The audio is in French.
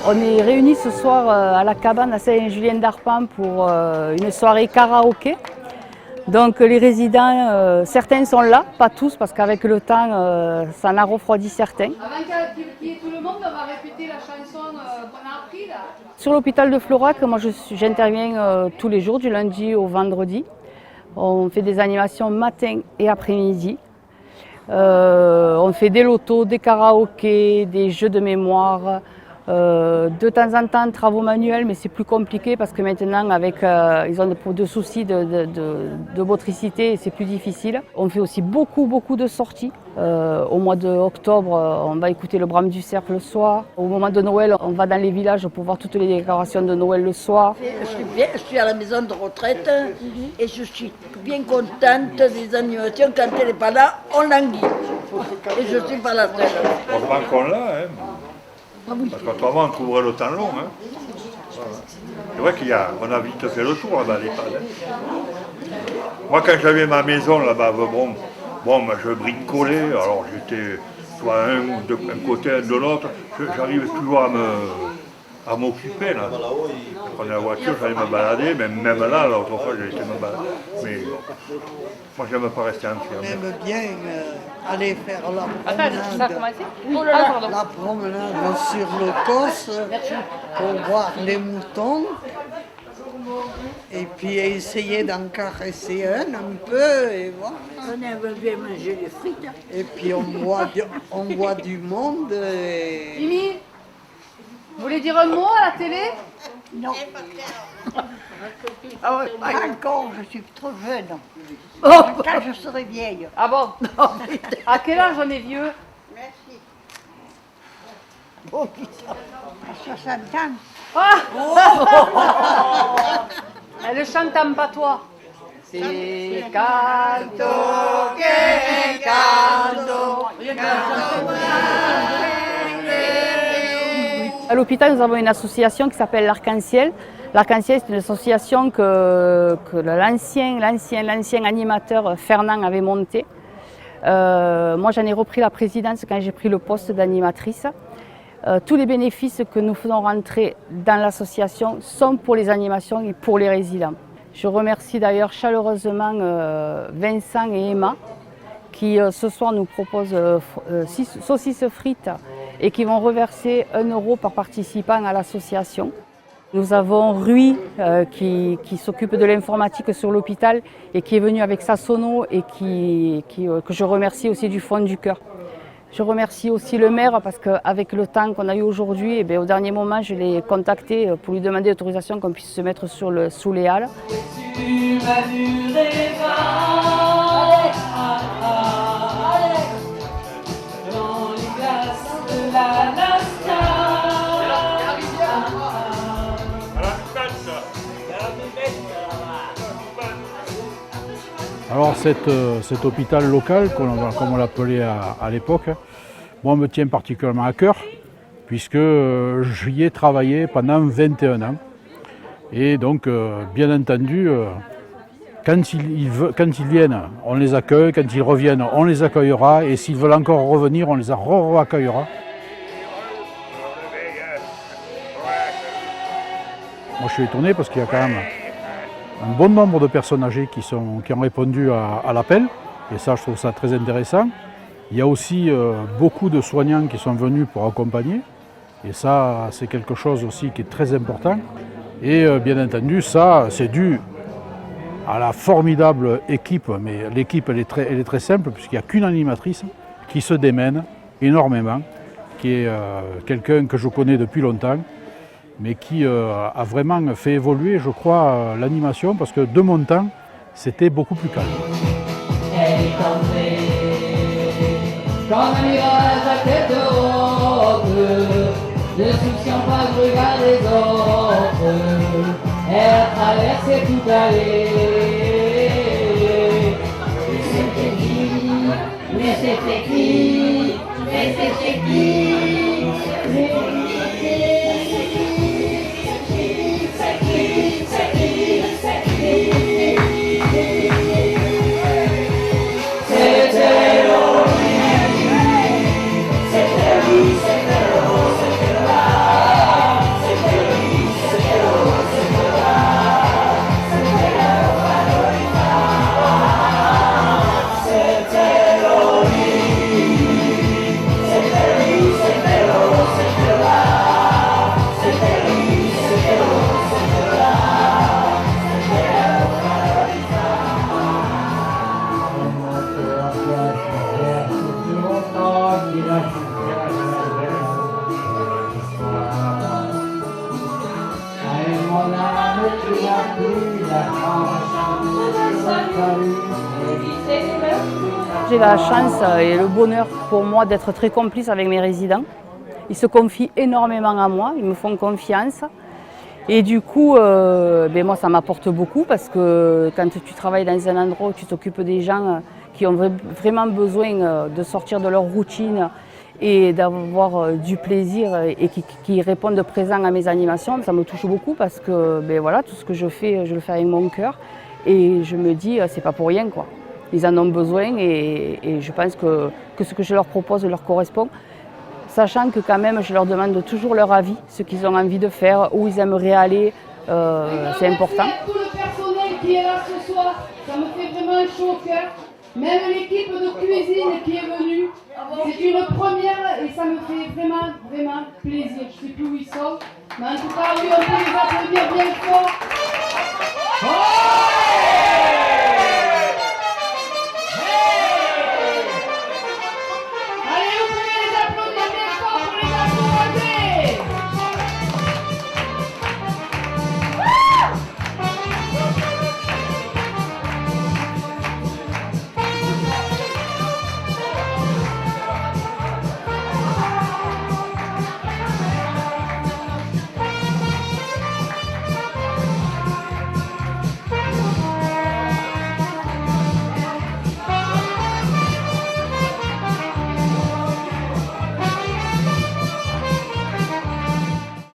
On est réunis ce soir à la cabane à Saint-Julien-d'Arpan pour une soirée karaoké. Donc les résidents, certains sont là, pas tous, parce qu'avec le temps, ça en a refroidi certains. Avant qu'il y ait tout le monde, on va répéter la chanson qu'on a apprise là. Sur l'hôpital de Florac, moi j'interviens tous les jours, du lundi au vendredi. On fait des animations matin et après-midi. On fait des lotos, des karaokés, des jeux de mémoire. De temps en temps, travaux manuels, mais c'est plus compliqué parce que maintenant, ils ont des soucis de motricité et c'est plus difficile. On fait aussi beaucoup de sorties. Au mois d'octobre, on va écouter le brame du cerf le soir. Au moment de Noël, on va dans les villages pour voir toutes les décorations de Noël le soir. Je suis à la maison de retraite et je suis bien contente des animations. Quand elle n'est pas là, on languit. Et je ne suis pas la seule. Heureusement qu'on l'a, hein. Parce qu'autrement, on trouverait le temps long. Hein. Voilà. C'est vrai qu'on a vite fait le tour là-bas à l'EHPAD. Moi, quand j'avais ma maison là-bas, je bricolais, alors j'étais soit un côté, un de l'autre, j'arrive toujours à m'occuper. Là. Je prenais la voiture, j'allais me balader, même là, l'autre fois, j'ai été me balader. Mais moi, je n'aime pas rester enfermé. J'aime bien aller faire la promenade sur le Cos pour voir les moutons et puis essayer d'en caresser un peu et voir. On aime bien manger les frites. Et puis on voit du monde. Et... Mimi, vous voulez dire un mot à la télé? Non. Ah ouais, pas encore, je suis trop jeune. Oh, Quand je serai vieille. Ah bon? À quel âge on est vieux? Merci. Oh putain. À 60 ans. Ah Elle chante en patois. C'est canto, que canto, À l'hôpital, nous avons une association qui s'appelle l'Arc-en-Ciel. L'Arc-en-Ciel, c'est une association que l'ancien animateur Fernand avait montée. Moi, j'en ai repris la présidence quand j'ai pris le poste d'animatrice. Tous les bénéfices que nous faisons rentrer dans l'association sont pour les animations et pour les résidents. Je remercie d'ailleurs chaleureusement Vincent et Emma qui ce soir nous proposent saucisses frites et qui vont reverser 1 € par participant à l'association. Nous avons Rui qui s'occupe de l'informatique sur l'hôpital et qui est venu avec sa sono et que je remercie aussi du fond du cœur. Je remercie aussi le maire parce qu'avec le temps qu'on a eu aujourd'hui, au dernier moment, je l'ai contacté pour lui demander l'autorisation qu'on puisse se mettre sous les halles. Alors cet hôpital local, comme on l'appelait à l'époque, moi me tient particulièrement à cœur, puisque j'y ai travaillé pendant 21 ans. Et donc, bien entendu, quand ils viennent, on les accueille, quand ils reviennent, on les accueillera, et s'ils veulent encore revenir, on les accueillera. Moi je suis étonné parce qu'il y a quand même un bon nombre de personnes âgées qui ont répondu à l'appel, et ça je trouve ça très intéressant. Il y a aussi beaucoup de soignants qui sont venus pour accompagner, et ça c'est quelque chose aussi qui est très important. Et bien entendu ça c'est dû à la formidable équipe, mais l'équipe elle est très simple puisqu'il n'y a qu'une animatrice qui se démène énormément, qui est quelqu'un que je connais depuis longtemps, mais qui a vraiment fait évoluer, je crois, l'animation, parce que de mon temps, c'était beaucoup plus calme. Elle est entrée comme un mirage à tête haute, ne souciant pas du regard des autres. Elle a traversé toute l'allée. Mais c'était qui? Mais c'était qui? J'ai la chance et le bonheur pour moi d'être très complice avec mes résidents. Ils se confient énormément à moi, ils me font confiance. Et du coup, moi ça m'apporte beaucoup parce que quand tu travailles dans un endroit où tu t'occupes des gens qui ont vraiment besoin de sortir de leur routine et d'avoir du plaisir et qui répondent présent à mes animations, ça me touche beaucoup parce que tout ce que je le fais avec mon cœur et je me dis c'est pas pour rien quoi. Ils en ont besoin et je pense que ce que je leur propose leur correspond. Sachant que quand même je leur demande toujours leur avis, ce qu'ils ont envie de faire, où ils aimeraient aller, c'est important. Tout le personnel qui est là ce soir, ça me fait vraiment chaud au cœur. Même l'équipe de cuisine qui est venue, c'est une première et ça me fait vraiment plaisir. Je ne sais plus où ils sont, mais en tout cas, oui, on peut les applaudir bien fort.